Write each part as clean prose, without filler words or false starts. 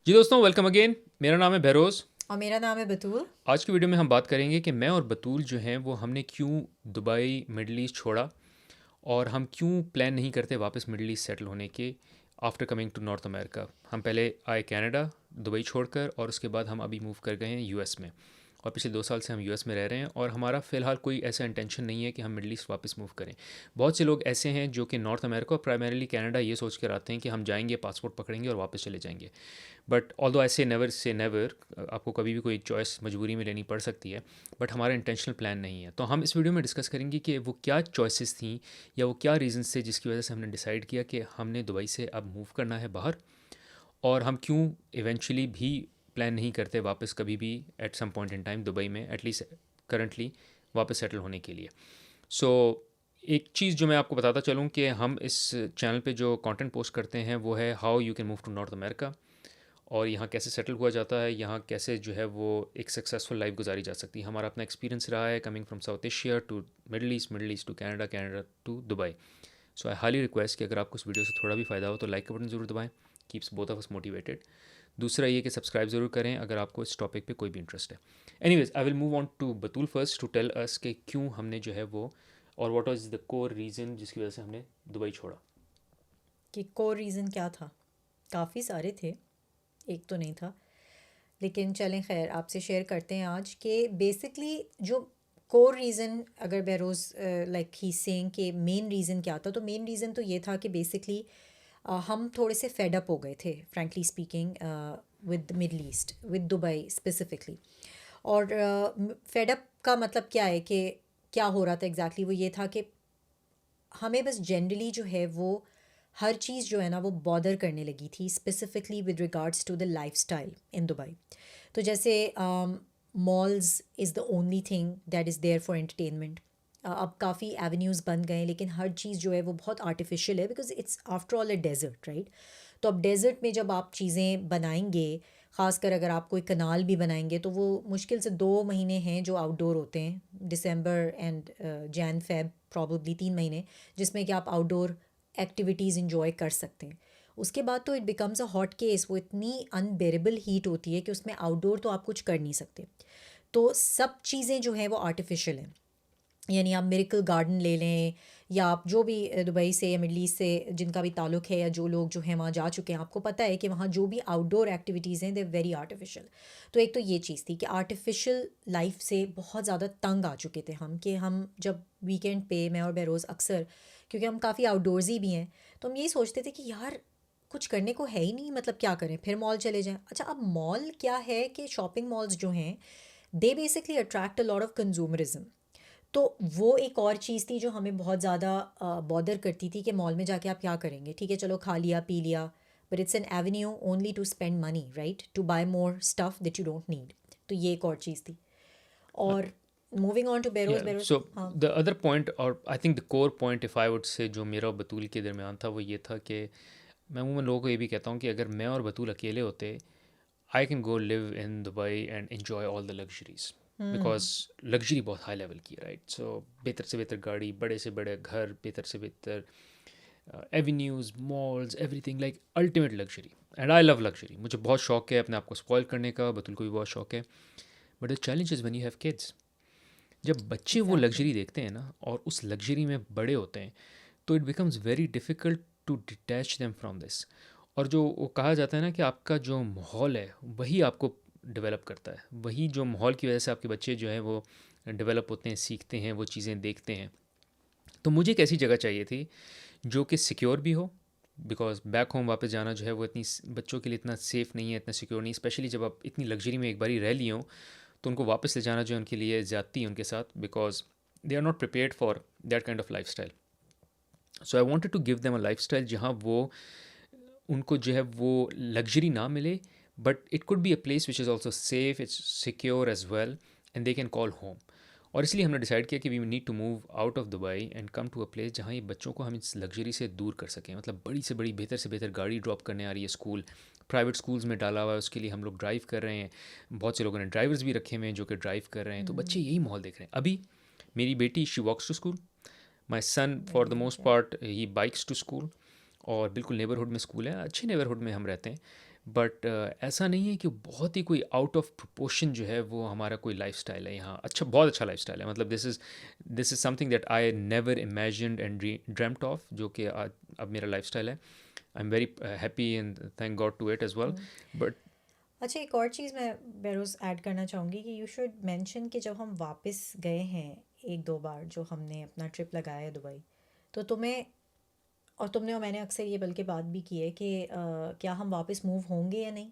जी दोस्तों, welcome again. मेरा नाम है बहरोज़। और मेरा नाम है बतूल। आज की वीडियो में हम बात करेंगे कि मैं और बतूल जो हैं वो हमने क्यों दुबई मिडल ईस्ट छोड़ा और हम क्यों प्लान नहीं करते वापस मिडल ईस्ट सेटल होने के after coming to North America. हम पहले आए कनाडा दुबई छोड़कर और उसके बाद हम अभी मूव कर गए हैं यूएस में और पिछले 2 साल से हम यूएस में रह रहे हैं और हमारा फ़िलहाल कोई ऐसा इंटेंशन नहीं है कि हम मिडल ईस्ट वापस मूव करें। बहुत से लोग ऐसे हैं जो कि नॉर्थ अमेरिका और प्राइमरीली कनाडा ये सोच कर आते हैं कि हम जाएंगे, पासपोर्ट पकड़ेंगे और वापस चले जाएंगे। बट ऑल्दो आई से नेवर, आपको कभी भी कोई चॉइस मजबूरी में लेनी पड़ सकती है, बट हमारा इंटेंशनल प्लान नहीं है। तो हम इस वीडियो में डिस्कस करेंगे कि वो क्या चॉइसेस थी या वो क्या रीजंस थे जिसकी वजह से हमने डिसाइड किया कि हमने दुबई से अब मूव करना है बाहर, और हम क्यों इवेंचुअली भी प्लान नहीं करते वापस कभी भी at some point in time Dubai में एटलीस्ट करंटली वापस सेटल होने के लिए। सो एक चीज़ जो मैं आपको बताता चलूँ कि हम इस चैनल पे जो कंटेंट पोस्ट करते हैं वो है how you can move to North America, और यहाँ कैसे सेटल हुआ जाता है, यहाँ कैसे जो है वो एक सक्सेसफुल लाइफ गुजारी जा सकती है। हमारा अपना एक्सपीरियंस रहा है coming from South Asia to Middle East to Canada, Canada to Dubai. So I highly request कि अगर आपको इस वीडियो से थोड़ा भी फ़ायदा हो तो लाइक का बटन ज़रूर दबाएं, keeps both of us motivated. दूसरा ये कि सब्सक्राइब ज़रूर करें अगर आपको इस टॉपिक पे कोई भी इंटरेस्ट है। Anyways, I will move on to Batool first to tell us कि क्यों हमने जो है वो, और what was the core reason जिसकी वजह से हमने दुबई छोड़ा। कि कोर रीज़न क्या था? काफ़ी सारे थे, एक तो नहीं था। लेकिन चलें, खैर आपसे शेयर करते हैं आज कि बेसिकली जो कोर रीज़न, अगर बहरोज़ लाइक ही सेइंग कि मेन रीज़न क्या था, तो मेन रीज़न तो ये था कि बेसिकली हम थोड़े से फेड अप हो गए थे, frankly speaking, with middle east, with Dubai specifically. और फेड अप का मतलब क्या है कि क्या हो रहा था एग्जैक्टली वो ये था कि हमें बस जनरली जो है वो हर चीज़ जो है ना वो बॉदर करने लगी थी, specifically with regards to the lifestyle in Dubai. तो जैसे malls is the only thing that is there for entertainment. अब काफ़ी एवेन्यूज़ बन गए हैं, लेकिन हर चीज़ जो है वो बहुत आर्टिफिशियल है, because it's after all a desert, right? तो अब डेजर्ट में जब आप चीज़ें बनाएंगे, ख़ासकर अगर आप कोई कनाल भी बनाएंगे, तो वो मुश्किल से 2 महीने हैं जो आउटडोर होते हैं, दिसंबर एंड जैन फेब, प्रॉबली 3 महीने जिसमें कि आप आउटडोर एक्टिविटीज़ इंजॉय कर सकते हैं। उसके बाद तो it becomes a hot case, वो इतनी अनबेरेबल हीट होती है कि उसमें आउटडोर तो आप कुछ कर नहीं सकते। तो सब चीज़ें जो हैं वो आर्टिफिशियल हैं। यानी आप मिरेकल गार्डन ले लें, या आप जो भी दुबई से या मिडल ईस्ट से जिनका भी ताल्लुक़ है, या जो लोग जो हैं वहाँ जा चुके हैं, आपको पता है कि वहाँ जो भी आउटडोर एक्टिविटीज़ हैं दे वेरी आर्टिफिशियल। तो एक तो ये चीज़ थी कि आर्टिफिशियल लाइफ से बहुत ज़्यादा तंग आ चुके थे हम, कि हम जब वीकेंड पे, मैं और बहरोज़ अक्सर, क्योंकि हम काफ़ी आउटडोर्स भी हैं, तो हम यही सोचते थे कि यार कुछ करने को है ही नहीं, मतलब क्या करें, फिर मॉल चले जाएं। अच्छा, अब मॉल क्या है कि शॉपिंग मॉल्स जो हैं they basically attract a lot of consumerism. तो वो एक और चीज़ थी जो हमें बहुत ज़्यादा बॉदर करती थी, कि मॉल में जाके आप क्या करेंगे? ठीक है, चलो खा लिया पी लिया, but it's an avenue only to spend money, right, to buy more stuff that you don't need. तो ये एक और चीज़ थी। और मूविंग ऑन टू बेरोज़, या बेरोज़, सो हाँ। द अदर पॉइंट, और आई think the core point if I would से, जो मेरा और बतूल के दरमियान था वो ये था कि मैं अमूमन लोगों को ये भी कहता हूँ कि अगर मैं और बतूल अकेले होते, I can go live in Dubai and enjoy all the luxuries, because luxury बहुत हाई लेवल की है, राइट। सो बेहतर से बेहतर गाड़ी, बड़े से बड़े घर, बेहतर से बेहतर avenues, malls, everything like ultimate luxury. And I love luxury, मुझे बहुत शौक है अपने आप को स्पॉइल करने का, बतूल को भी बहुत शौक है। But the challenge is when you have kids, जब बच्चे वो एग्जैक्टली। लग्जरी देखते हैं ना और उस लग्जरी में बड़े होते हैं, तो it becomes very difficult to detach them from this. और जो वो कहा जाता है ना कि आपका जो माहौल है वही आपको डेवलप करता है, वही जो माहौल की वजह से आपके बच्चे जो हैं वो डेवलप होते हैं, सीखते हैं, वो चीज़ें देखते हैं। तो मुझे एक ऐसी जगह चाहिए थी जो कि सिक्योर भी हो, बिकॉज बैक होम वापस जाना जो है वो इतनी बच्चों के लिए इतना सेफ़ नहीं है, इतना सिक्योर नहीं, स्पेशली जब आप इतनी लग्जरी में एक बारी रह लिए हों, तो उनको वापस ले जाना जो है उनके लिए ज़्यादती है उनके साथ, because they are not prepared for that kind of lifestyle. So I wanted to give them a lifestyle जहाँ वो, उनको जो है वो लग्जरी ना मिले, but it could be a place which is also safe, it's secure as well, and they can call home. और इसलिए हमने डिसाइड किया कि we need to move out of Dubai and come to a place जहाँ ये बच्चों को हम इस लग्जरी से दूर कर सकें। मतलब बड़ी से बड़ी, बेहतर से बेहतर गाड़ी ड्रॉप करने आ रही है, स्कूल, प्राइवेट स्कूल्स में डाला हुआ है, उसके लिए हम लोग ड्राइव कर रहे हैं। बहुत से लोगों ने ड्राइवर्स भी रखे हुए हैं जो कि ड्राइव कर रहे हैं, तो बच्चे यही माहौल देख रहे हैं। अभी मेरी बेटी she walks to school, my son for very the good, most या। Part he bikes to school, और बिल्कुल नेबरहुड में स्कूल है, अच्छे नेबरहुड में हम रहते हैं। बट ऐसा नहीं है कि बहुत ही कोई आउट ऑफ प्रोपोर्शन जो है वो हमारा कोई लाइफस्टाइल है यहाँ। अच्छा, बहुत अच्छा लाइफस्टाइल है, मतलब this is something that I never imagined and dreamed of, जो कि आज अब मेरा लाइफस्टाइल है। I am very happy and thank God to it as well. But अच्छा, एक और चीज़ मैं बेरोज़ ऐड करना चाहूँगी कि यू शुड मेंशन कि जब हम वापस गए हैं एक दो बार जो हमने अपना ट्रिप लगाया है दुबई, तो तुम्हें और तुमने और मैंने अक्सर ये बल्कि बात भी की है कि क्या हम वापस मूव होंगे या नहीं।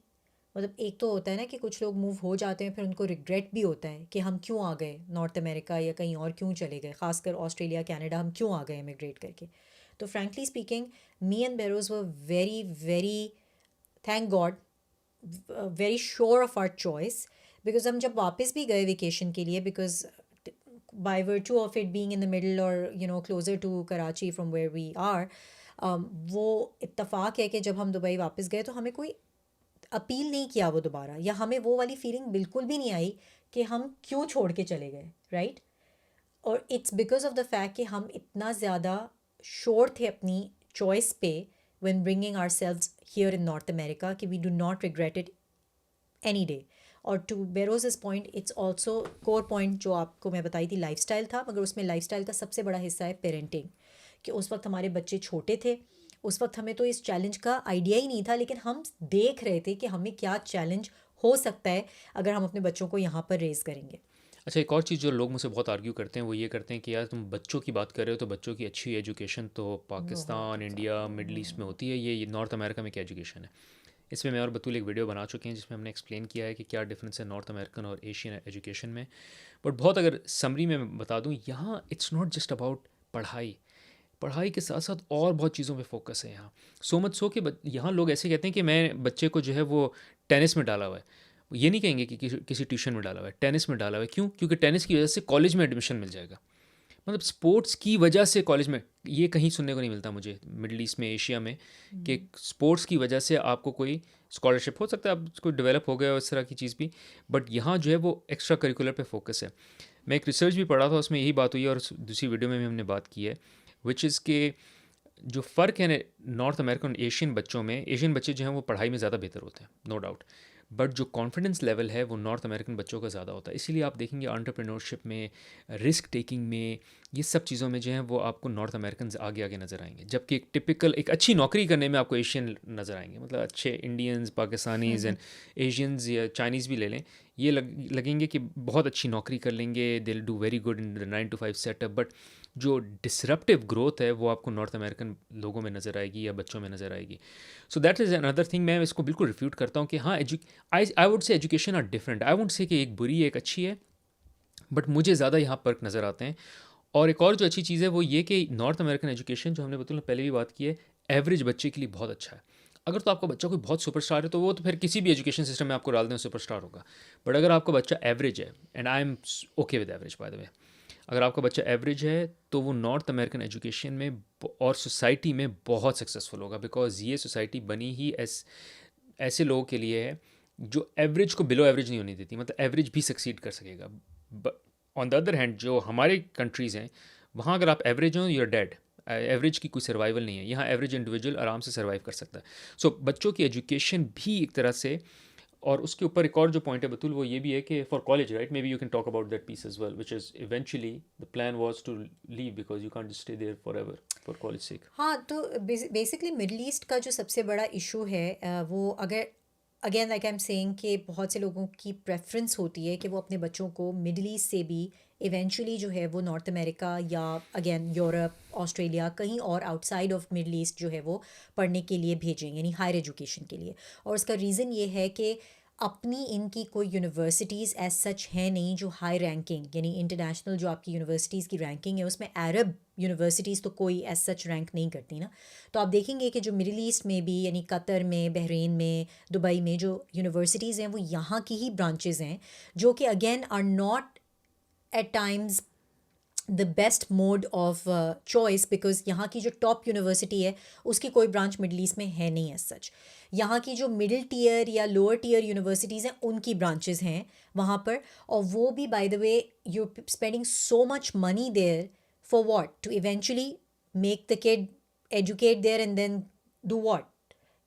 मतलब एक तो होता है ना कि कुछ लोग मूव हो जाते हैं फिर उनको रिग्रेट भी होता है कि हम क्यों आ गए नॉर्थ अमेरिका या कहीं और क्यों चले गए, खासकर ऑस्ट्रेलिया कनाडा हम क्यों आ गए इमिग्रेट करके। तो frankly speaking, me and Beroz were very very, thank God, very sure of our choice. Because हम जब वापस भी गए वेकेशन के लिए, because by virtue of it being in the middle or closer to Karachi from where we are, वो इत्तेफाक है कि जब हम दुबई वापस गए तो हमें कोई अपील नहीं किया वो दोबारा, या हमें वो वाली फीलिंग बिल्कुल भी नहीं आई कि हम क्यों छोड़ के चले गए, राइट। और it's because of the fact कि हम इतना ज़्यादा श्योर थे अपनी चॉइस पे when bringing ourselves here in North America कि we do not regret it any day. और to Beroz point, it's also core point जो आपको मैं बताई थी लाइफस्टाइल था, मगर उसमें लाइफस्टाइल का सबसे बड़ा हिस्सा है पेरेंटिंग। कि उस वक्त हमारे बच्चे छोटे थे, उस वक्त हमें तो इस चैलेंज का आइडिया ही नहीं था, लेकिन हम देख रहे थे कि हमें क्या चैलेंज हो सकता है अगर हम अपने बच्चों को यहाँ पर रेज़ करेंगे। अच्छा, एक और चीज़ जो लोग मुझसे बहुत आर्ग्यू करते हैं वो ये करते हैं कि यार तुम बच्चों की बात कर रहे हो तो बच्चों की अच्छी एजुकेशन तो पाकिस्तान, बहुत इंडिया, ज़्यादा। मिडल ईस्ट में होती है, ये नॉर्थ अमेरिका में क्या एजुकेशन है। इसमें मैं और बतूल एक वीडियो बना चुके हैं जिसमें हमने एक्सप्लेन किया है कि क्या डिफरेंस है नॉर्थ अमेरिकन और एशियन एजुकेशन में। बट बहुत अगर समरी में मैं बता दूं, यहाँ इट्स नॉट जस्ट अबाउट पढ़ाई। पढ़ाई के साथ साथ और बहुत चीज़ों पे फोकस है यहाँ। सो मच सो कि यहाँ लोग ऐसे कहते हैं कि मैं बच्चे को जो है वो टेनिस में डाला हुआ है। ये नहीं कहेंगे कि किसी ट्यूशन में डाला हुआ है, टेनिस में डाला हुआ है। क्यों? क्योंकि टेनिस की वजह से कॉलेज में एडमिशन मिल जाएगा। मतलब स्पोर्ट्स की वजह से कॉलेज में, ये कहीं सुनने को नहीं मिलता मुझे मिडल ईस्ट में, एशिया में, कि स्पोर्ट्स की वजह से आपको कोई स्कॉलरशिप हो सकता है, आप कोई डेवलप हो गया हो इस तरह की चीज़ भी। बट यहाँ जो है वो एक्स्ट्रा करिकुलर पे फोकस है। मैं एक रिसर्च भी पढ़ा था, उसमें यही बात हुई है और दूसरी वीडियो में भी हमने बात की है, विच इज़ के जो फ़र्क है नॉर्थ अमेरिकन और एशियन बच्चों में, एशियन बच्चे जो हैं वो पढ़ाई में ज़्यादा बेहतर होते हैं, नो डाउट। बट जो कॉन्फिडेंस लेवल है वो नॉर्थ अमेरिकन बच्चों का ज़्यादा होता है। इसीलिए आप देखेंगे एंटरप्रेन्योरशिप में, रिस्क टेकिंग में, ये सब चीज़ों में जो है वो आपको नॉर्थ अमेरिकन आगे आगे नज़र आएंगे। जबकि एक टिपिकल एक अच्छी नौकरी करने में आपको एशियन नज़र आएंगे। मतलब अच्छे इंडियंस, पाकिस्तानीज़ एंड एशियंस या चाइनीज़ भी ले लें, ये लगेंगे कि बहुत अच्छी नौकरी कर लेंगे, they do very good in the 9 to 5 setup. But जो डिसरप्टिव ग्रोथ है वो आपको नॉर्थ अमेरिकन लोगों में नज़र आएगी या बच्चों में नज़र आएगी। So that is another thing. मैं इसको बिल्कुल रिफ्यूट करता हूँ कि हाँ, I would say education are different. I would say कि एक बुरी है एक अच्छी है, बट मुझे ज़्यादा यहाँ फर्क नज़र आते हैं। और एक और जो अच्छी चीज़ है वो ये कि नॉर्थ अमेरिकन एजुकेशन, जो हमने बतौर पहले भी बात की है, एवरेज बच्चे के लिए बहुत अच्छा है। अगर तो आपका बच्चा कोई बहुत सुपरस्टार है तो वो तो फिर किसी भी एजुकेशन सिस्टम में आपको डाल दें सुपरस्टार होगा। बट अगर आपका बच्चा एवरेज है, and I am okay with average bye the वे, अगर आपका बच्चा एवरेज है तो वो नॉर्थ अमेरिकन एजुकेशन में और सोसाइटी में बहुत सक्सेसफुल होगा। बिकॉज ये सोसाइटी बनी ही ऐसे लोगों के लिए है जो एवरेज को बिलो एवरेज नहीं होने देती, मतलब एवरेज भी सक्सीड कर सकेगा। ऑन द अदर हैंड जो हमारे कंट्रीज़ हैं वहाँ अगर आप एवरेज हो, यूर डेड। एवरेज की कोई सर्वाइवल नहीं है यहाँ, एवरेज इंडिविजुअल आराम से सर्वाइव कर सकता है। सो बच्चों की एजुकेशन भी एक तरह से, और उसके ऊपर एक और जो पॉइंट है बतूल वो ये भी है कि for college, right, may be you can talk about that piece as well, which is eventually the plan was to leave because you can't stay there forever for college sake. हाँ, तो basically middle east का जो सबसे बड़ा issue है वो, अगर again like I am saying कि बहुत से लोगों की प्रेफरेंस होती है कि वो अपने बच्चों को मिडल ईस्ट से भी इवेंचुअली जो है वो नॉर्थ अमेरिका या अगेन यूरोप, ऑस्ट्रेलिया, कहीं और आउटसाइड ऑफ मिडल ईस्ट जो है वो पढ़ने के लिए भेजें, यानी हायर एजुकेशन के लिए। और उसका रीज़न ये है कि अपनी इनकी कोई यूनिवर्सिटीज़ एज सच हैं नहीं जो हाई रैंकिंग, यानी इंटरनेशनल जो आपकी यूनिवर्सिटीज़ की रैंकिंग है उसमें अरब यूनिवर्सिटीज़ तो कोई एज सच रैंक नहीं करती ना। तो आप देखेंगे कि जो मिडिल ईस्ट में भी, यानी कतर में, बहरीन में, दुबई में जो यूनिवर्सिटीज़ हैं वो यहाँ की ही ब्रांचेज़ हैं, जो कि again are not at times the best mode of choice, because यहाँ की जो टॉप यूनिवर्सिटी है उसकी कोई ब्रांच मिडल ईस्ट में है नहीं एज सच। यहाँ की जो मिडिल टीयर या लोअर टीयर यूनिवर्सिटीज़ हैं उनकी ब्रांचेस हैं वहाँ पर, और वो भी by the way you spending so much money there for what, to eventually make the kid educate there and then do what,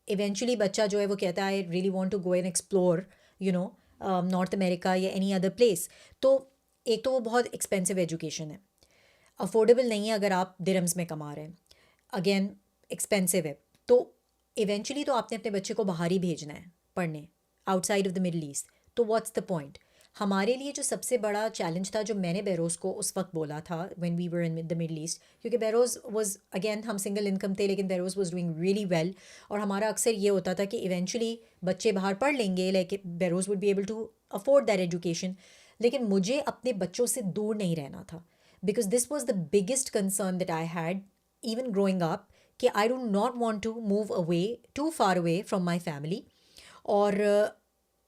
eventually बच्चा जो है वो कहता है I really want to go and explore you know North America या any other place, तो एक तो वो बहुत एक्सपेंसिव एजुकेशन है, अफोर्डेबल नहीं है अगर आप दिरम्स में कमा रहे हैं, अगेन एक्सपेंसिव है। तो इवेंचुअली तो आपने अपने बच्चे को बाहर ही भेजना है पढ़ने, outside of the Middle east, तो व्हाट्स द पॉइंट। हमारे लिए जो सबसे बड़ा चैलेंज था, जो मैंने बेरोज़ को उस वक्त बोला था when we were in the Middle East, क्योंकि बेरोज़ वाज अगेन, हम सिंगल इनकम थे लेकिन Beroz was doing really well, और हमारा अक्सर ये होता था कि इवेंचुअली बच्चे बाहर पढ़ लेंगे, like Beroz would be able to afford that education, लेकिन मुझे अपने बच्चों से दूर नहीं रहना था, because this was the biggest concern that I had even growing up, कि I do not want to move away too far away from my family. और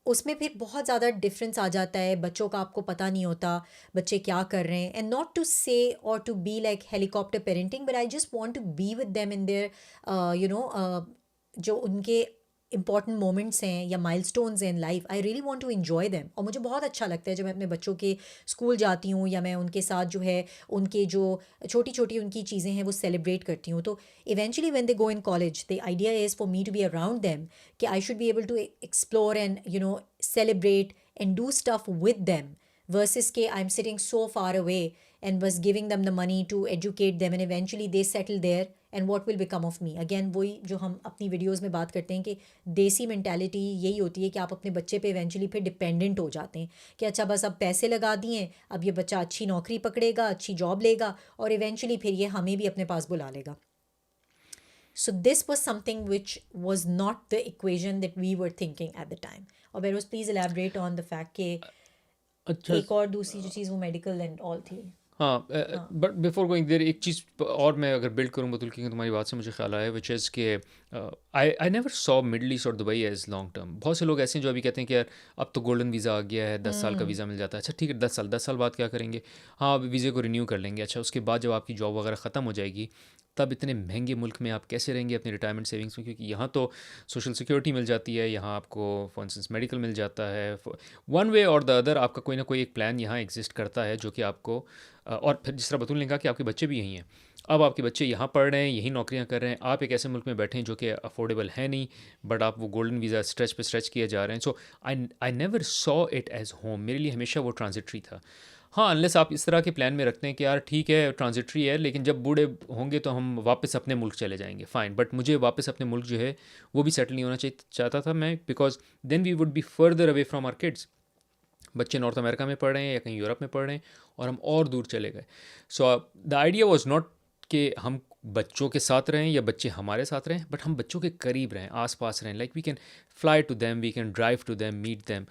उसमें फिर बहुत ज़्यादा डिफरेंस आ जाता है, बच्चों का आपको पता नहीं होता बच्चे क्या कर रहे हैं, एंड नॉट टू से और to be like helicopter parenting, but I just want to be with them in there जो उनके इंपॉर्टेंट मोमेंट्स हैं या माइलस्टोन्स हैं in life, I really want to enjoy them. और मुझे बहुत अच्छा लगता है जब मैं अपने बच्चों के स्कूल जाती हूँ या मैं उनके साथ जो है उनके जो छोटी छोटी उनकी चीज़ें हैं वो सेलिब्रेट करती हूँ। तो eventually when they go in college, the idea is for me to be around them, कि I should be able to explore and celebrate and do stuff with them, versus के I'm sitting so far away and was giving them the money to educate them and eventually they settle there and what will become of me। Again वही जो हम अपनी videos में बात करते हैं कि देसी मैंटेलिटी यही होती है कि आप अपने बच्चे पे इवेंचुअली फिर डिपेंडेंट हो जाते हैं, कि अच्छा बस अब पैसे लगा दिए, अब ये बच्चा अच्छी नौकरी पकड़ेगा, अच्छी जॉब लेगा और इवेंचुअली फिर ये हमें भी अपने पास बुला लेगा। So this was something which was not the equation that we were thinking at the time। और bureaus please elaborate on the fact कि अच्छा, एक और दूसरी जो चीज़ वो मेडिकल एंड ऑल थी। हाँ, हाँ। बट बिफोर गोइंग देयर एक चीज़ और मैं अगर बिल्ड करूँ बतुल, क्योंकि तुम्हारी बात से मुझे ख्याल आया, विच इज़ के आई नेवर सॉ मिडल ईस्ट और दुबई एज लॉन्ग टर्म। बहुत से लोग ऐसे हैं जो अभी कहते हैं कि यार अब तो गोल्डन वीज़ा आ गया है, 10 साल का वीज़ा मिल जाता है। अच्छा ठीक है, 10 साल बाद क्या करेंगे? हाँ, अब वीज़े को रिन्यू कर लेंगे। अच्छा उसके बाद जब आपकी जॉब वगैरह ख़त्म हो जाएगी, तब इतने महंगे मुल्क में आप कैसे रहेंगे अपनी रिटायरमेंट सेविंग्स में? क्योंकि यहाँ तो सोशल सिक्योरिटी मिल जाती है, यहाँ आपको फॉर इंस्टेंस मेडिकल मिल जाता है, वन वे और द अदर आपका कोई ना कोई एक प्लान यहाँ एग्जिस्ट करता है जो कि आपको और फिर जिस तरह बतूल ने कहा कि आपके बच्चे भी यहीं हैं, अब आपके बच्चे यहाँ पढ़ रहे हैं, यहीं नौकरियाँ कर रहे हैं, आप एक ऐसे मुल्क में बैठे हैं जो कि अफोर्डेबल है नहीं, बट आप वो गोल्डन वीज़ा स्ट्रेच पे स्ट्रेच किए जा रहे हैं। So I never saw it as home. मेरे लिए हमेशा वो ट्रांजिटरी था। हाँ, अनलेस आप इस तरह के प्लान में रखते हैं कि यार ठीक है ट्रांजिटरी है, लेकिन जब बूढ़े होंगे तो हम वापस अपने मुल्क चले जाएंगे, फ़ाइन। बट मुझे वापस अपने मुल्क जो है वो भी सेटल नहीं होना चाहता था मैं, because then we would be further away from our kids. बच्चे नॉर्थ अमेरिका में पढ़ रहे हैं या कहीं यूरोप में पढ़ रहे हैं और हम और दूर चले गए। So the idea was not कि हम बच्चों के साथ रहें या बच्चे हमारे साथ रहें, बट हम बच्चों के करीब रहें, आस पास रहें, like we can fly to them, we can drive to them, meet them.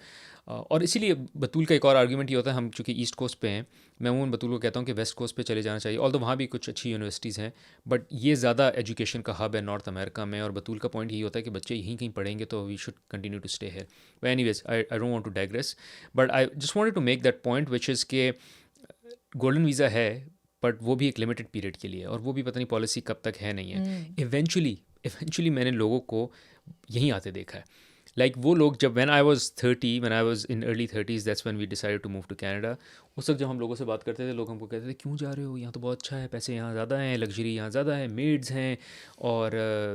और इसीलिए बतूल का एक और आर्ग्यूमेंट ये होता है, हम चूँकि ईस्ट कोस्ट पे हैं, मैं उन बतूल को कहता हूँ कि वेस्ट कोस्ट पे चले जाना चाहिए, ऑल्दो वहाँ भी कुछ अच्छी यूनिवर्सिटीज़ हैं, बट ये ज़्यादा एजुकेशन का हब है नॉर्थ अमेरिका में। और बतूल का पॉइंट यही होता है कि बच्चे यहीं कहीं पढ़ेंगे तो we should continue to stay here. Anyways I don't want to digress, but I just wanted to make that point which is के गोल्डन वीज़ा है, बट वो भी एक लिमिटेड पीरियड के लिए, और वो भी पता नहीं पॉलिसी कब तक है नहीं है। इवेंचुअली मैंने लोगों को यहीं आते देखा है, लाइक वो लोग जब when I was in early 30s, that's when we decided to move to Canada. उस वक्त जब हम लोगों से बात करते थे, लोग हमको कहते थे क्यों जा रहे हो, यहाँ तो बहुत अच्छा है, पैसे यहाँ ज़्यादा हैं, लग्जरी यहाँ ज़्यादा है, मेड्स हैं, और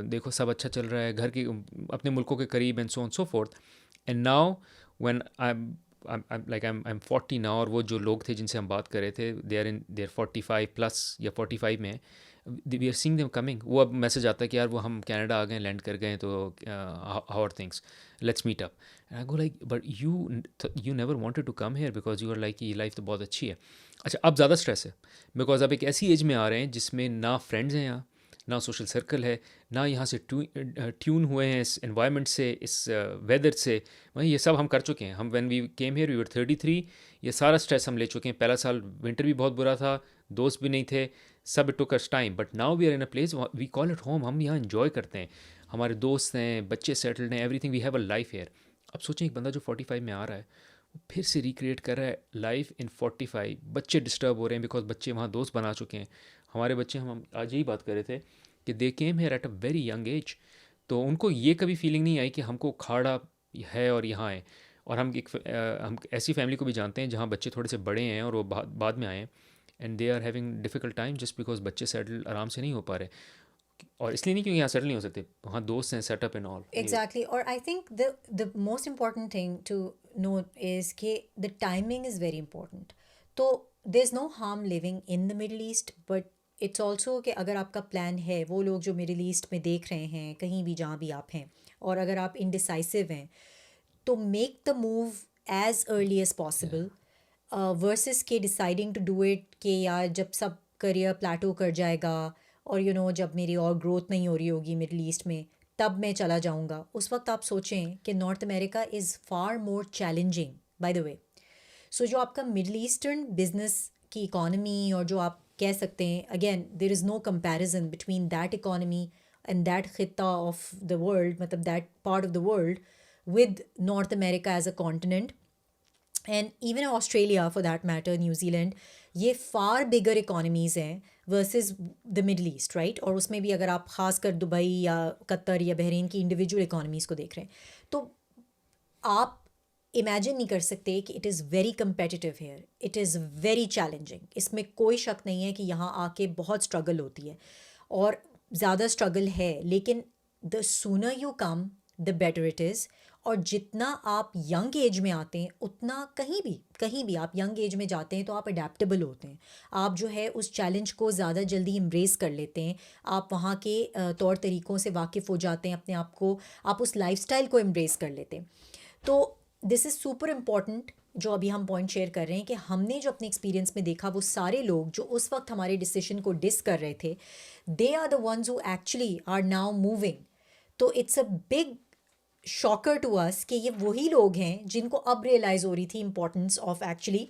देखो सब अच्छा चल रहा है, घर के अपने मुल्कों के करीब, and so on so fourth. And now when I'm 40 now, और वो जो लोग थे जिनसे हम बात कर रहे थे, they are 45 प्लस या 45 में, we are seeing them coming. वो अब मैसेज आता है कि यार वो हम कनाडा आ गए, लैंड कर गए, तो how are things, let's meet up. And I go like but you never wanted to come here because you are like ये लाइफ तो बहुत अच्छी है। अच्छा अब ज़्यादा स्ट्रेस है, बिकॉज अब एक ऐसी एज में आ रहे हैं जिसमें ना फ्रेंड्स हैं यहाँ, ना सोशल सर्कल है, ना यहाँ से ट्यून हुए हैं इस एनवायरनमेंट से, इस वेदर से। वही ये सब हम कर चुके हैं। हम when we came here we were 33, ये सारा स्ट्रेस हम ले चुके हैं। पहला साल विंटर भी बहुत बुरा था, दोस्त भी नहीं थे, सब it took us time, but now we are in a place we call it home. हम यहाँ इन्जॉय करते हैं, हमारे दोस्त हैं, बच्चे सेटल्ड हैं, everything, we have a life here. अब सोचें एक बंदा जो 45 में आ रहा है वो फिर से रिक्रिएट कर रहा है लाइफ इन 45। बच्चे डिस्टर्ब हो रहे हैं बिकॉज बच्चे वहाँ दोस्त बना चुके हैं। हमारे बच्चे, हम आज यही बात कर रहे थे कि they came here at a very young age, तो उनको ये कभी फीलिंग नहीं आई कि हमको खाड़ा है और यहाँ है। और हम ऐसी फैमिली को भी जानते हैं जहाँ बच्चे थोड़े से बड़े हैं और वो बाद में आए हैं, and they are having difficult time just because बच्चे सेटल आराम से नहीं हो पा रहे। और इसलिए नहीं क्योंकि यहाँ सेटल नहीं हो सकते, वहाँ दोस्त हैं, setup and all. Exactly. Or I think the most important thing to note is that the timing is very important. तो there's no harm living in the Middle East, but it's also कि अगर आपका plan है, वो लोग जो middle east में देख रहे हैं कहीं भी जहाँ भी आप हैं, और अगर आप इनडिसाइसिव हैं, तो make the move as early as possible versus के डिसाइडिंग टू डू इट कि यार जब सब करियर प्लाटो कर जाएगा और जब मेरी और ग्रोथ नहीं हो रही होगी मिडल ईस्ट में तब मैं चला जाऊंगा। उस वक्त आप सोचें कि North America is far more challenging by the way. So जो आपका मिडल ईस्टर्न बिजनेस की इकॉनमी और जो आप कह सकते हैं, again there is no comparison between that economy and that खिता ऑफ द वर्ल्ड, मतलब that part of the world with North America as a continent, and even Australia for that matter, New Zealand, ये far bigger economies हैं versus the Middle East, right? और उसमें भी अगर आप खासकर दुबई या कतर या बहरीन की इंडिविजुअल इकोनॉमीज़ को देख रहे हैं, तो आप इमेजिन नहीं कर सकते कि it is very competitive here, it is very challenging. इसमें कोई शक नहीं है कि यहाँ आके बहुत स्ट्रगल होती है और ज़्यादा स्ट्रगल है, लेकिन the sooner you come the better it is. और जितना आप यंग एज में आते हैं उतना कहीं भी आप यंग एज में जाते हैं तो आप अडेप्टेबल होते हैं, आप जो है उस चैलेंज को ज़्यादा जल्दी एम्ब्रेस कर लेते हैं, आप वहाँ के तौर तरीक़ों से वाकिफ़ हो जाते हैं, अपने आप को, आप उस लाइफस्टाइल को एम्ब्रेस कर लेते हैं। तो दिस इज़ सुपर इम्पॉर्टेंट जो अभी हम पॉइंट शेयर कर रहे हैं कि हमने जो अपने एक्सपीरियंस में देखा, वो सारे लोग जो उस वक्त हमारे डिसीजन को डिस कर रहे थे, they are the ones who actually are now moving. तो it's a big shocker to us कि ये वही लोग हैं जिनको अब रियलाइज़ हो रही थी importance of actually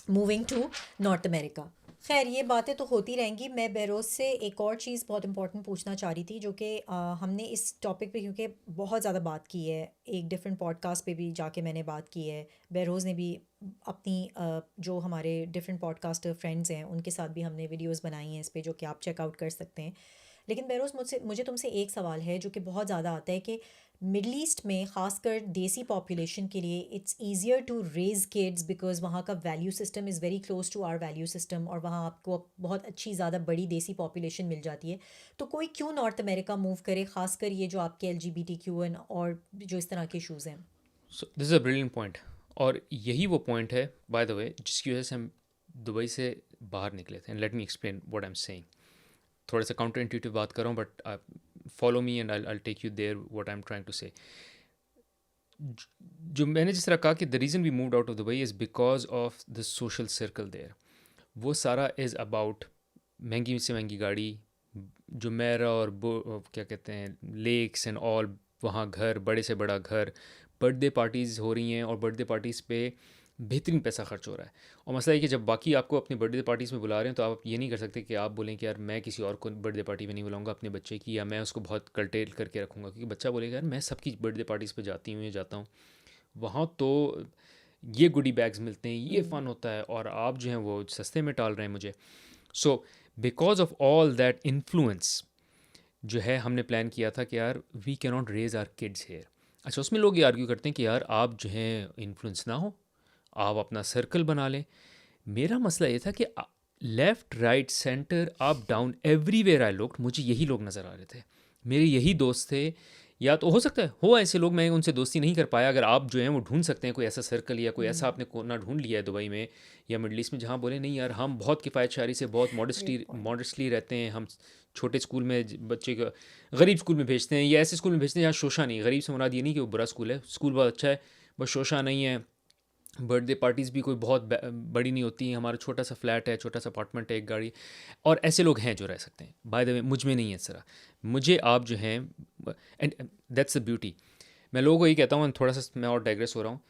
moving to North America. खैर ये बातें तो होती रहेंगी। मैं बहरोज़ से एक और चीज़ बहुत इंपॉर्टेंट पूछना चाह रही थी, जो कि हमने इस टॉपिक पे क्योंकि बहुत ज़्यादा बात की है, एक डिफरेंट पॉडकास्ट पे भी जाके मैंने बात की है, बहरोज़ ने भी अपनी जो हमारे डिफरेंट पॉडकास्टर फ्रेंड्स हैं उनके साथ भी हमने वीडियोज़ बनाई हैं इस पर, जो कि आप चेकआउट कर सकते हैं। लेकिन बहरोज़ मुझे तुमसे एक सवाल है जो कि बहुत ज़्यादा आता है कि मिडल ईस्ट में ख़ासकर देसी पॉपुलेशन के लिए it's easier to raise kids because वहाँ का value system is very close to our value system, और वहाँ आपको बहुत अच्छी ज़्यादा बड़ी देसी पॉपुलेशन मिल जाती है। तो कोई क्यों नॉर्थ अमेरिका मूव करे, ख़ासकर ये जो आपके LGBTQ और जो इस तरह के इशूज़ हैं। So this is a brilliant point, और यही वो पॉइंट है बाय द वे जिसकी वजह से हम दुबई से बाहर निकले थे। And let me explain what I am saying. थोड़ा सा काउंटर इंट्यूटिव बात कर रहा हूँ, but follow me and I take you there what I am trying to say. जो मैंने जिस तरह कहा कि the reason we moved out of Dubai is because of the social circle there. वो सारा इज़ अबाउट महंगी से महंगी गाड़ी, जो मेरा और क्या कहते हैं लेक्स एंड ऑल, वहाँ घर, बड़े से बड़ा घर, बर्थडे पार्टीज़ हो रही हैं और बर्थडे पार्टीज़ पे बेहतरीन पैसा खर्च हो रहा है। और मसला है कि जब बाकी आपको अपनी बर्थडे पार्टीज़ में बुला रहे हैं तो आप ये नहीं कर सकते कि आप बोलें कि यार मैं किसी और को बर्थडे पार्टी में नहीं बुलाऊंगा अपने बच्चे की, या मैं उसको बहुत कर्टेल करके रखूँगा, क्योंकि बच्चा बोलेगा यार मैं सबकी बर्थडे पार्टीज़ पे जाती हूँ या जाता हूँ, वहाँ तो ये गुडी बैग्स मिलते हैं, ये फ़न होता है, और आप जो हैं वो सस्ते में टाल रहे हैं मुझे। So because of all that influence जो है, हमने प्लान किया था कि यार we can not raise our kids here. अच्छा, उसमें लोग ये आर्ग्यू करते हैं कि यार आप जो हैं इन्फ्लुएंस ना हो, आप अपना सर्कल बना लें। मेरा मसला ये था कि left right centre up down everywhere I looked, मुझे यही लोग नज़र आ रहे थे, मेरे यही दोस्त थे। या तो हो सकता है हो ऐसे लोग, मैं उनसे दोस्ती नहीं कर पाया। अगर आप जो हैं वो ढूंढ सकते हैं कोई ऐसा सर्कल या कोई ऐसा आपने कोना ढूंढ लिया है दुबई में या मिडल ईस्ट में जहाँ बोले नहीं यार हम बहुत किफ़ायत शारी से, बहुत ग्रेट पॉइंट। मॉडेस्टली रहते हैं, हम छोटे स्कूल में बच्चे को गरीब स्कूल में भेजते हैं, या ऐसे स्कूल में भेजते हैं जहाँ शोशा नहीं। गरीब से मुराद ये नहीं कि वो बुरा स्कूल है, स्कूल बहुत अच्छा है, बस शोशा नहीं है। बर्थडे पार्टीज़ भी कोई बहुत बड़ी नहीं होती हैं, हमारा छोटा सा फ्लैट है, छोटा सा अपार्टमेंट है, एक गाड़ी। और ऐसे लोग हैं जो रह सकते हैं। बाय द वे मुझ में नहीं है इस तरह। मुझे आप जो हैं, एंड दैट्स द ब्यूटी। मैं लोगों को ये कहता हूँ, थोड़ा सा मैं और डाइग्रेस हो रहा हूँ,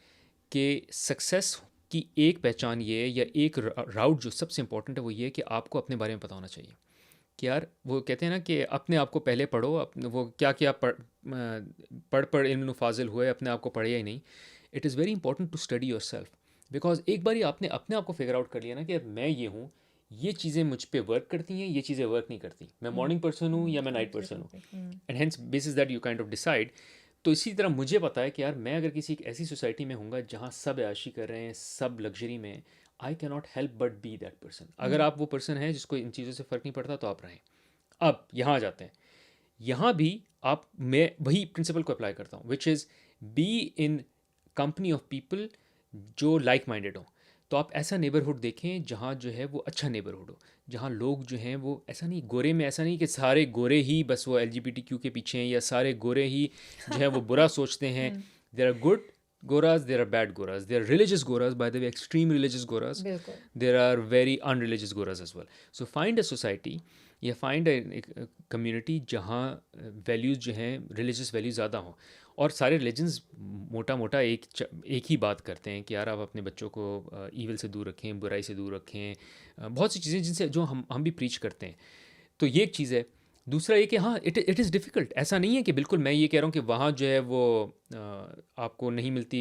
कि सक्सेस की एक पहचान ये है, या एक राउट जो सबसे इंपॉर्टेंट है, वो ये है कि आपको अपने बारे में पता होना चाहिए। कि यार वो कहते हैं ना कि अपने आप को पहले पढ़ो, अपने वो क्या क्या पढ़ इल्म फाजिल हुए, अपने आप को पढ़े ही नहीं। It is very important to study yourself, because एक बार आपने अपने आप को फिगर आउट कर लिया ना कि मैं ये हूँ, ये चीज़ें मुझ पे वर्क करती हैं, ये चीज़ें वर्क नहीं करती, मैं मॉर्निंग पर्सन हूँ या मैं नाइट पर्सन हूँ, and hence basis that you kind of decide. तो इसी तरह मुझे पता है कि यार मैं अगर किसी एक ऐसी सोसाइटी में हूँगा जहाँ सब ऐशी कर रहे हैं, सब लग्जरी में, I can not help but be that person. अगर आप वो पर्सन हैं जिसको इन चीज़ों से फ़र्क नहीं पड़ता तो आप रहें। अब यहाँ आ जाते हैं, यहाँ भी आप मैं वही प्रिंसिपल को अप्लाई करता हूँ, which is be in company of people जो लाइक माइंडेड हो। तो आप ऐसा नेबरहुड देखें जहाँ जो है वो अच्छा नेबरहुड हो, जहाँ लोग जो हैं वो ऐसा नहीं, गोरे में ऐसा नहीं कि सारे गोरे ही बस वो LGBTQ के पीछे हैं, या सारे गोरे ही जो है वो बुरा सोचते हैं। There are good goras, there are bad goras, there are religious goras, by the way extreme religious goras, बिल्कुल there are very unreligious goras as well. So find a society या फाइंड अ कम्युनिटी जहाँ वैल्यूज़ जो हैं रिलीजियस वैल्यूज़ ज़्यादा हों। और सारे रिलीजन्स मोटा मोटा एक ही बात करते हैं कि यार आप अपने बच्चों को ईविल से दूर रखें, बुराई से दूर रखें, बहुत सी चीज़ें जिनसे जो हम भी प्रीच करते हैं। तो ये एक चीज़ है। दूसरा ये कि हाँ, इट इज़ डिफ़िकल्ट। ऐसा नहीं है कि बिल्कुल मैं ये कह रहा हूँ कि वहाँ जो है वो आपको नहीं मिलती।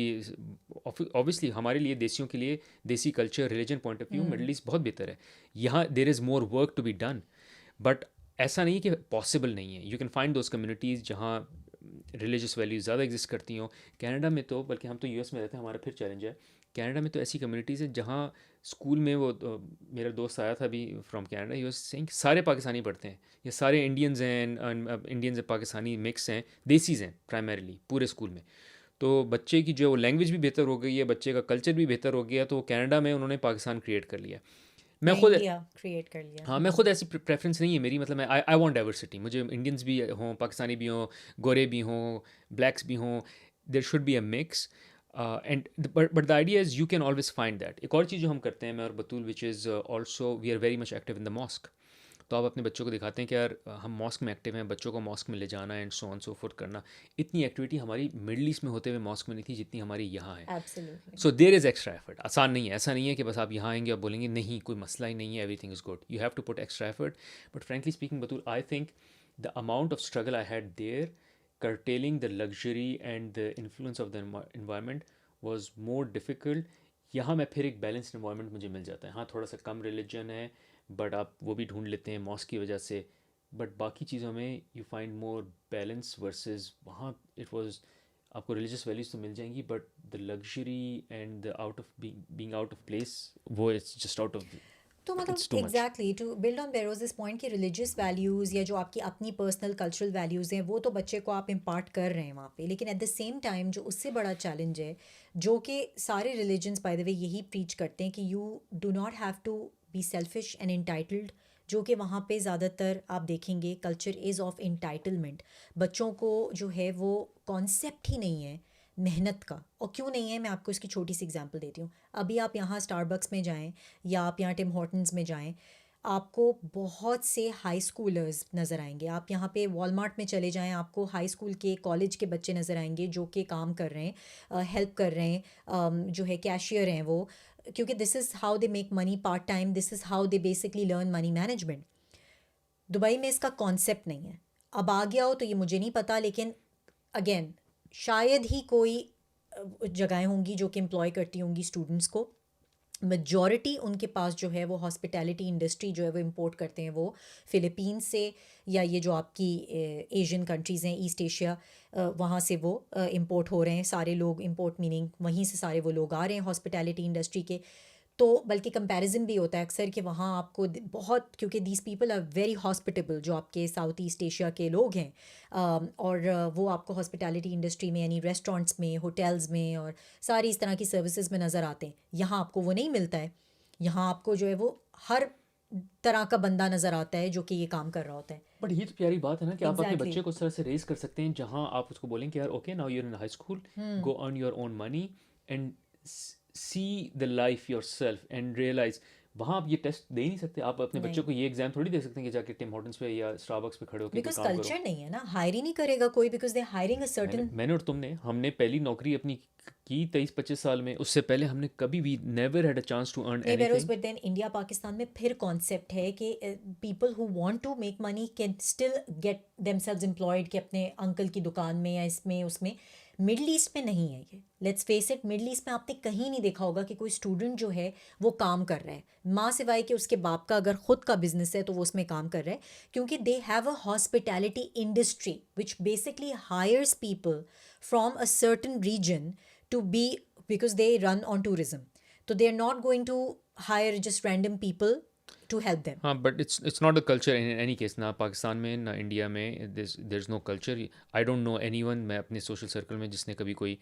ऑब्वियसली हमारे लिए, देसियों के लिए, desi culture religion point of view Middle East बहुत बेहतर है। यहाँ there is more work to be done, but ऐसा नहीं है कि पॉसिबल नहीं है। You can find those communities जहाँ रिलीजियस वैल्यूज़ ज़्यादा एग्जिस्ट करती हों। कनाडा में तो, बल्कि हम तो US में रहते हैं, हमारा फिर चैलेंज है। कनाडा में तो ऐसी कम्युनिटीज़ है जहाँ स्कूल में वो मेरा दोस्त आया था अभी from Canada, he was saying सारे पाकिस्तानी पढ़ते हैं, ये सारे इंडियंस हैं, इंडियंस पाकिस्तानी मिक्स हैं, देसीज़ हैं प्राइमरीली पूरे स्कूल में। तो बच्चे की जो लैंग्वेज भी बेहतर हो गई है, बच्चे का कल्चर भी बेहतर हो गया, तो कनाडा में उन्होंने पाकिस्तान क्रिएट कर लिया। मैं या खुद, इंडिया क्रिएट कर लिया। हाँ, मैं खुद ऐसी प्रेफरेंस नहीं है मेरी, मतलब मैं आई वांट डाइवर्सिटी। मुझे इंडियंस भी हों, पाकिस्तानी भी हों, गोरे भी हों, ब्लैक्स भी हों, there should be a mix. And but the idea is you can always find that. एक और चीज़ जो हम करते हैं मैं और Batool, which is also we are very much active in the mosque. तो आप अपने बच्चों को दिखाते हैं कि यार हम मॉस्क में एक्टिव हैं, बच्चों को मॉस्क में ले जाना and so on so fourth करना। इतनी एक्टिविटी हमारी मिडल ईस्ट में होते हुए मॉस्क में नहीं थी जितनी हमारी यहाँ है। Absolutely. So there is extra effort. आसान नहीं है, ऐसा नहीं है कि बस आप यहाँ आएंगे और बोलेंगे नहीं कोई मसला ही नहीं है, everything is good. You have to put extra effort. But frankly speaking Batool, I think the amount of struggle I had there curtailing the luxury and the influence of the environment was more difficult। यहाँ मैं फिर एक balanced environment मुझे मिल जाता है। हाँ, थोड़ा सा कम रिलीजन है, बट आप वो भी ढूंढ लेते हैं मॉस्क की वजह से। बट बाकी चीज़ों में you find more balance versus वहाँ इट वाज, आपको रिलीजियस वैल्यूज तो मिल जाएंगी but the luxury and the out of being out of place, वो इट्स जस्ट आउट ऑफ, तो मतलब it's too much. Exactly to build on बेरोज this point कि रिलीजियस वैल्यूज़ या जो आपकी अपनी पर्सनल कल्चरल वैल्यूज़ हैं वो तो बच्चे को आप इम्पार्ट कर रहे हैं वहाँ पे, लेकिन एट द सेम टाइम जो उससे बड़ा चैलेंज है, जो कि सारे रिलीजन्स बाय द वे यही प्रीच करते हैं कि you do not have to be selfish and entitled, जो कि वहाँ पे ज़्यादातर आप देखेंगे कल्चर इज़ ऑफ इंटाइटलमेंट। बच्चों को जो है वो कॉन्सेप्ट ही नहीं है मेहनत का। और क्यों नहीं है, मैं आपको इसकी छोटी सी एग्जांपल देती हूँ। अभी आप यहाँ स्टारबक्स में जाएं या आप यहाँ टिम हॉर्टन्स में जाएं, आपको बहुत से हाई स्कूलर्स नज़र आएंगे। आप यहाँ पे वॉलमार्ट में चले जाएं, आपको हाई स्कूल के, कॉलेज के बच्चे नज़र आएंगे जो कि काम कर रहे हैं, हेल्प कर रहे हैं, जो है कैशियर हैं वो, क्योंकि this is how they make money part time, this is how they basically learn money management. Dubai में इसका कॉन्सेप्ट नहीं है। अब आ गया हो तो ये मुझे नहीं पता, लेकिन अगेन शायद ही कोई जगहें होंगी जो कि एम्प्लॉय करती होंगी स्टूडेंट्स को। मेजॉरिटी उनके पास जो है वो हॉस्पिटैलिटी इंडस्ट्री जो है वो इंपोर्ट करते हैं, वो फ़िलिपींस से, या ये जो आपकी एशियन कंट्रीज़ हैं, ईस्ट एशिया, वहाँ से वो इंपोर्ट हो रहे हैं सारे लोग। इंपोर्ट मीनिंग वहीं से सारे वो लोग आ रहे हैं हॉस्पिटैलिटी इंडस्ट्री के। तो बल्कि कंपैरिजन भी होता है अक्सर कि वहाँ आपको बहुत, क्योंकि these people are very hospitable, जो आपके साउथ ईस्ट एशिया के लोग हैं, और वो आपको हॉस्पिटैलिटी इंडस्ट्री में यानी रेस्टोरेंट्स में, होटल्स में और सारी इस तरह की सर्विसेज में नज़र आते हैं। यहाँ आपको वो नहीं मिलता है। यहाँ आपको जो है वो हर तरह का बंदा नज़र आता है जो कि ये काम कर रहा होता है। बट ये तो प्यारी बात है ना कि आप अपने एग्जैक्टली बच्चे को उस तरह से रेज कर सकते हैं जहां आप उसको बोलें कि यार okay now you are in high school, go earn your own money and see the life yourself and realise. वहाँ आप ये टेस्ट दे ही नहीं सकते। आप अपने बच्चों नहीं, को ये एग्जाम थोड़ी दे सकते हैं कि जाके टिम हॉर्टन्स पे या स्टारबक्स पे खड़े होकर कोई बिकॉज काम करो। कल्चर नहीं है ना, हायर ही नहीं करेगा कोई, because they hiring a certain. मैंने और तुमने, हमने पहली नौकरी अपनी की 23-25 साल में, उससे पहले हमने कभी भी never had a chance to earn नहीं Beroz, anything. But then India Pakistan में फिर कॉन्सेप्ट है कि people who want to make money can still get themselves employed, कि अपने अंकल की दुकान में या इसमें उसमें। मिडल ईस्ट में नहीं है ये, let's face it. Middle East में आपने कहीं नहीं देखा होगा कि कोई स्टूडेंट जो है वो काम कर रहा है, माँ सिवाय कि उसके बाप का अगर खुद का बिजनेस है तो वो उसमें काम कर रहा है, क्योंकि they have a hospitality industry which basically hires people from a certain region to be, because they run on tourism. So they are not going to hire just random people to help them. हाँ, but it's not the culture in any case, ना पाकिस्तान में ना India में, there is no culture. I don't know anyone, मैं अपने social circle में जिसने कभी कोई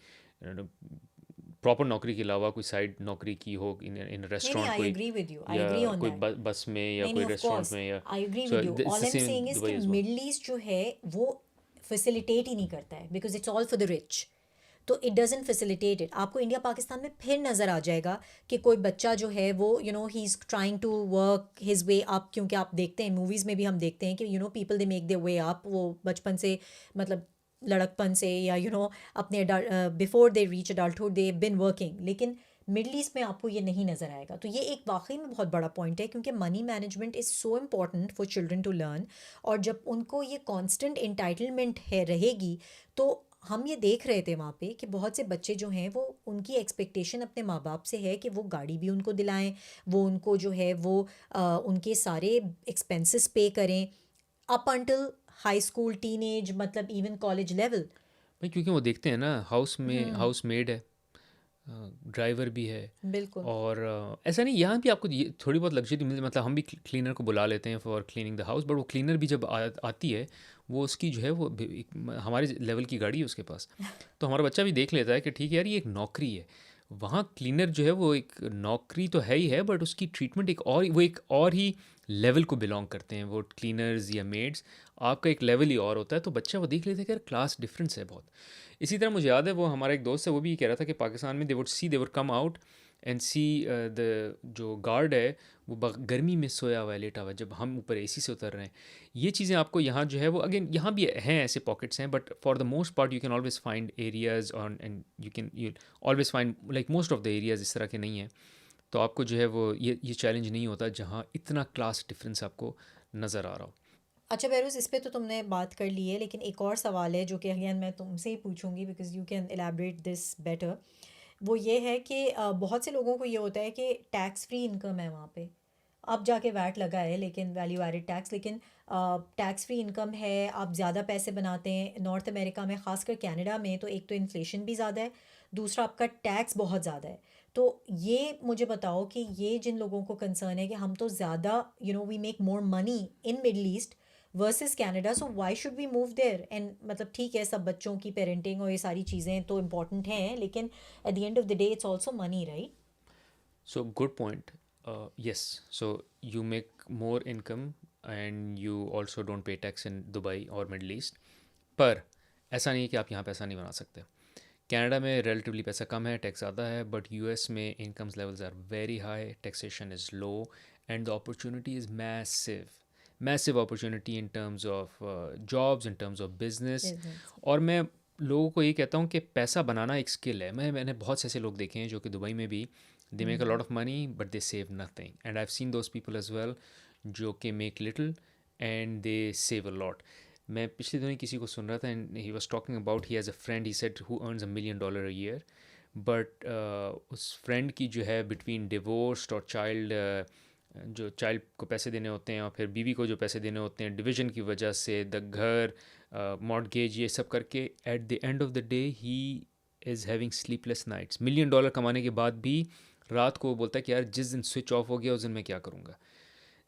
प्रॉपर नौकरी के अलावा कोई साइड नौकरी की हो इन नहीं नहीं, रेस्टोरेंट आई कोई, एग्री विद यू, आई या एग्री ऑन कोई दैट। बस में, या नहीं कोई नहीं, ऑफ रेस्टोरेंट कोर्स में, या I agree so with you. It's all the I am same saying is कि Dubai as well. Middle East जो है वो फैसिलिटेट ही नहीं करता है, because it's all for the rich. तो इट डजंट फैसिलिटेट इट। आपको इंडिया पाकिस्तान में फिर नज़र आ जाएगा कि कोई बच्चा जो है वो he is trying to work his way up, क्योंकि आप देखते हैं मूवीज़ में भी हम देखते हैं कि people they make their way up, वो बचपन से मतलब लड़कपन से या अपने before they reach adulthood they been working. लेकिन मिडल ईस्ट में आपको ये नहीं नज़र आएगा। तो ये एक वाकई में बहुत बड़ा पॉइंट है, क्योंकि money management is so important for children to learn. और जब उनको ये कॉन्स्टेंट इंटाइटलमेंट है रहेगी, तो हम ये देख रहे थे वहाँ पे कि बहुत से बच्चे जो हैं वो, उनकी एक्सपेक्टेशन अपने माँ बाप से है कि वो गाड़ी भी उनको दिलाएं, वो उनको जो है वो उनके सारे एक्सपेंसेस पे करें up until high school, teenage, मतलब इवन कॉलेज लेवल। भाई क्योंकि वो देखते हैं ना, हाउस मेड है, ड्राइवर भी है, बिल्कुल। और ऐसा नहीं, यहाँ भी आपको ये थोड़ी बहुत लग्जरी मिल, मतलब हम भी क्लीनर को बुला लेते हैं for cleaning the house, but वो क्लीनर भी जब आती है, वो उसकी जो है वो हमारे लेवल की गाड़ी है उसके पास। तो हमारा बच्चा भी देख लेता है कि ठीक है यार, ये एक नौकरी है। वहाँ क्लीनर जो है वो एक नौकरी तो है ही है, बट उसकी ट्रीटमेंट वो एक और ही लेवल को बिलोंग करते हैं वो क्लीनर्स या मेड्स। आपका एक लेवल ही और होता है, तो बच्चा वो देख लेता है कि यार क्लास डिफरेंस है बहुत। इसी तरह मुझे याद है, वो हमारा एक दोस्त है, वो भी कह रहा था कि पाकिस्तान में they would come out and see the जो गार्ड है वो गर्मी में सोया हुआ है, लेटा हुआ है, जब हम ऊपर एसी से उतर रहे हैं। ये चीज़ें आपको यहाँ जो है वो, अगेन यहाँ भी हैं ऐसे पॉकेट्स हैं, but for the most part you can always find areas on, and you always find like most of the areas इस तरह के नहीं हैं। तो आपको जो है वो ये चैलेंज नहीं होता जहाँ इतना क्लास डिफरेंस आपको नज़र आ रहा हो। अच्छा बेरोज़, इस पे तो तुमने बात कर ली है, लेकिन एक और सवाल है जो कि अगेन मैं तुमसे ही पूछूंगी, because you can elaborate this better. वो ये है कि बहुत से लोगों को ये होता है कि टैक्स फ्री इनकम है वहाँ पे। अब जाके वैट लगा है, लेकिन वैल्यू एडेड टैक्स, लेकिन टैक्स फ्री इनकम है, आप ज़्यादा पैसे बनाते हैं। नॉर्थ अमेरिका में, ख़ासकर कनाडा में, तो एक तो इन्फ्लेशन भी ज़्यादा है, दूसरा आपका टैक्स बहुत ज़्यादा है। तो ये मुझे बताओ कि ये जिन लोगों को कंसर्न है कि हम तो ज़्यादा we make more money in Middle East versus Canada, so why should we move there? And मतलब ठीक है, सब बच्चों की पेरेंटिंग और ये सारी चीज़ें तो इम्पॉर्टेंट हैं, लेकिन eight the end of the day it's also money, right? So good point. Yes. So you make more income and you also don't pay tax in Dubai or Middle East. पर ऐसा नहीं है कि आप यहाँ पैसा नहीं बना सकते। कनाडा में रिलेटिवली पैसा कम है, टैक्स ज़्यादा है, बट यूएस में incomes levels are very high, taxation is low, and the opportunity is massive opportunity in terms of jobs, in terms of business. Business. और मैं लोगों को ये कहता हूँ कि पैसा बनाना एक स्किल है। मैंने बहुत से ऐसे लोग देखे हैं जो कि दुबई में भी they make a lot of money but they save nothing, and I have seen those people as well जो कि make little and they save a lot. मैं पिछले दिनों किसी को सुन रहा था, and he was talking about, he has a friend, he said, who earns $1 million a year, बट उस फ्रेंड की जो है बिटवीन डिवोर्स्ड और जो चाइल्ड को पैसे देने होते हैं और फिर बीवी को जो पैसे देने होते हैं डिवीजन की वजह से, द घर, मॉर्गेज, ये सब करके, at the end of the day he is having sleepless nights. $1 million कमाने के बाद भी रात को वो बोलता है कि यार जिस दिन स्विच ऑफ हो गया उस दिन मैं क्या करूँगा।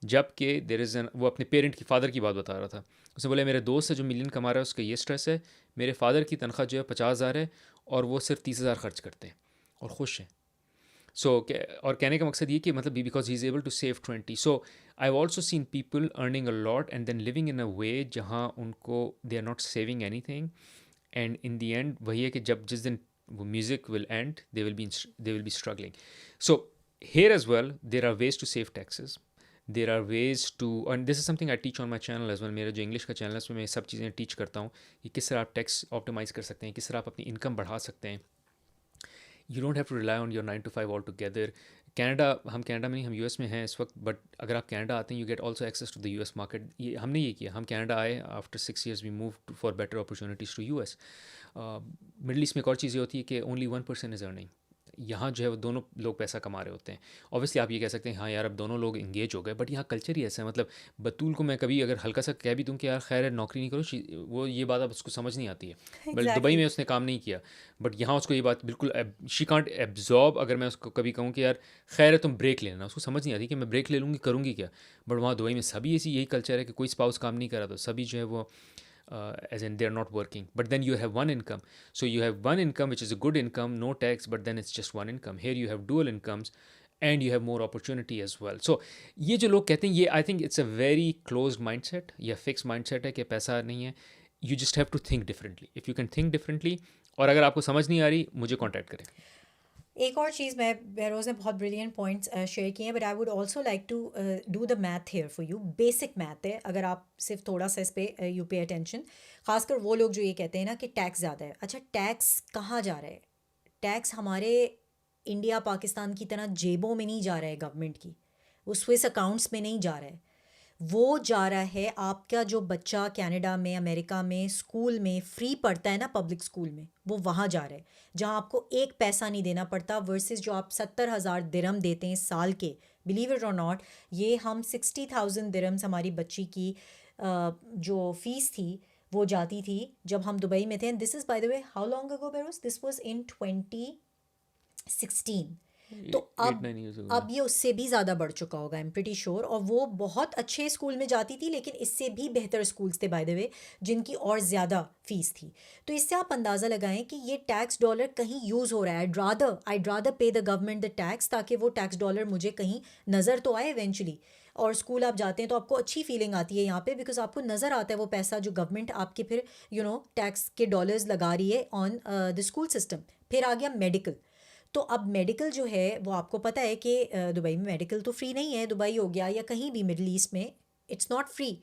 जबकि देर इज़ एन, वो अपने पेरेंट की फादर की बात बता रहा था। उसने बोला मेरे दोस्त है जो मिलियन कमा रहा है उसका ये स्ट्रेस है, मेरे फादर की तनख्वाह जो है 50,000 है और वो सिर्फ 30,000 खर्च करते हैं और खुश हैं। सो और कहने का मकसद ये कि मतलब because he is able to save 20। So I have also seen people earning a lot and then living in a way जहाँ उनको they are not saving anything, and in the end वही है कि जब जिस दिन वो music will end they will be struggling. So here as well there are ways to save taxes, there are ways to, and this is something I teach on my channel as well, मेरा जो English का channel है उसमें मैं सब चीज़ें teach करता हूँ कि किस तरह आप टैक्स ऑप्टिमाइज़ कर सकते हैं, किस तरह आप अपनी इनकम बढ़ा सकते हैं। You don't have to rely on your 9 to 5 all together. हम कनाडा में नहीं, हम यूएस में हैं इस वक्त, बट अगर आप कनाडा आते हैं you get also access to the US market. ये हमने ये किया, हम कनाडा आए, after 6 years we move for better opportunities to US. Middle East में एक और चीज़ ये होती है कि ओनली 1 person इज़ अर्निंग। यहाँ जो है वो दोनों लोग पैसा कमा रहे होते हैं। ऑब्वियसली आप ये कह सकते हैं हाँ यार अब दोनों लोग इंगेज हो गए, बट यहाँ कल्चर ही ऐसा है। मतलब बतूल को मैं कभी अगर हल्का सा कह भी दूँ कि यार खैर है नौकरी नहीं करो, वो ये बात अब उसको समझ नहीं आती है। But Dubai exactly. में उसने काम नहीं किया, बट यहाँ उसको ये बात बिल्कुल शी कांट एब्जॉर्ब। अगर मैं उसको कभी कहूँ कि यार खैर है तुम ब्रेक ले लेना, उसको समझ नहीं आती कि मैं ब्रेक ले लूँगी करूँगी क्या। बट वहाँ दुबई में सभी ऐसी यही कल्चर है कि कोई स्पाउस काम नहीं करा तो सभी जो है वो as in they're not working, but then you have one income. So you have one income which is a good income, no tax, but then it's just one income. Here you have dual incomes and you have more opportunity as well. So ये जो लोग कहते हैं ये I think it's a very closed mindset या fixed mindset है कि पैसा नहीं है. You just have to think differently. If you can think differently, और अगर आपको समझ नहीं आ रही मुझे कांटेक्ट करें. एक और चीज़, मैं बहरोज़ ने बहुत ब्रिलियंट पॉइंट्स शेयर किए हैं, but I would also like to do the math here for you. Basic math है, अगर आप सिर्फ थोड़ा सा इस पर यू पे अटेंशन। खासकर वो लोग जो ये कहते हैं ना कि टैक्स ज़्यादा है। अच्छा, टैक्स कहाँ जा रहा है? टैक्स हमारे इंडिया पाकिस्तान की तरह जेबों में नहीं जा रहा है गवर्नमेंट की, वो स्विस अकाउंट्स में नहीं जा रहा है, वो जा रहा है आपका जो बच्चा कनाडा में, अमेरिका में स्कूल में फ्री पढ़ता है ना, पब्लिक स्कूल में, वो वहाँ जा रहा है जहाँ आपको एक पैसा नहीं देना पड़ता, वर्सेस जो आप 70,000 दिरहम देते हैं साल के। बिलीव इट और नॉट, ये हम 60,000 दिरहम्स हमारी बच्ची की जो फीस थी वो जाती थी जब हम दुबई में थे। This is by the way how long ago Beroz, this was in 2016। तो 8-9 years ago. अब ये उससे भी ज़्यादा बढ़ चुका होगा, आई एम प्रिटी श्योर। और वो बहुत अच्छे स्कूल में जाती थी, लेकिन इससे भी बेहतर स्कूल्स थे बाय द वे, जिनकी और ज़्यादा फीस थी। तो इससे आप अंदाज़ा लगाएं कि ये टैक्स डॉलर कहीं यूज़ हो रहा है। I'd rather पे द गवर्नमेंट द टैक्स, ताकि वो टैक्स डॉलर मुझे कहीं नज़र तो आए इवेंचुअली। और स्कूल आप जाते हैं तो आपको अच्छी फीलिंग आती है यहाँ पे, बिकॉज आपको नज़र आता है वो पैसा जो गवर्नमेंट आपके फिर टैक्स के डॉलर्स लगा रही है ऑन द स्कूल सिस्टम। फिर आ गया मेडिकल। तो अब मेडिकल जो है वो आपको पता है कि दुबई में मेडिकल तो फ्री नहीं है। दुबई हो गया या कहीं भी मिडल ईस्ट में, इट्स नॉट फ्री।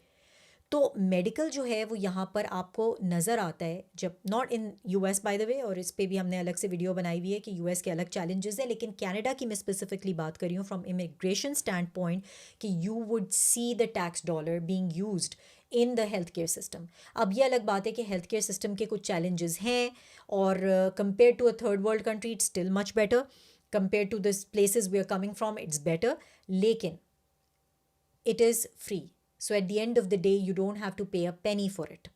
तो मेडिकल जो है वो यहाँ पर आपको नज़र आता है, जब not in US bye the वे, और इस पे भी हमने अलग से वीडियो बनाई हुई है कि यूएस के अलग चैलेंजेस है, लेकिन कनाडा की मैं स्पेसिफिकली बात कर रही हूँ फ्रॉम इमिग्रेशन स्टैंड पॉइंट, कि you would see the tax dollar being used in the health care system. अब ये अलग बात है कि हेल्थ केयर सिस्टम के कुछ चैलेंजेस हैं, और compare to a third world country it's still much better, compare to this places we are coming from it's better, लेकिन it is free. So at the end of the day you don't have to pay a Penney for it.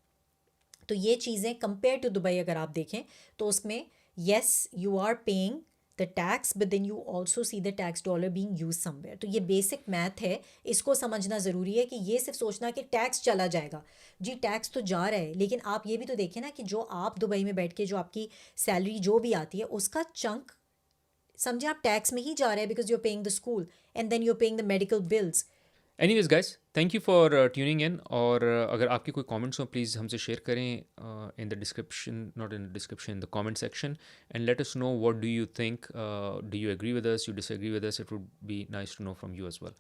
तो ये चीज़ें compare to Dubai अगर आप देखें तो उसमें yes you are paying the tax, but then you also see the tax dollar being use somewhere. तो ये बेसिक मैथ है, इसको समझना ज़रूरी है कि ये सिर्फ सोचना कि टैक्स चला जाएगा, जी टैक्स तो जा रहा है, लेकिन आप ये भी तो देखें ना कि जो आप दुबई में बैठ के जो आपकी सैलरी जो भी आती है उसका चंक समझे आप टैक्स में ही जा रहा है, because you are paying the school and then you are paying the medical bills. Anyways guys, thank you for tuning in. और अगर आपके कोई कमेंट्स हो प्लीज़ हमसे शेयर करें in the description, not in the description, in the comment section, and let us know what do you think, do you agree with us, you disagree with us, it would be nice to know from you as well.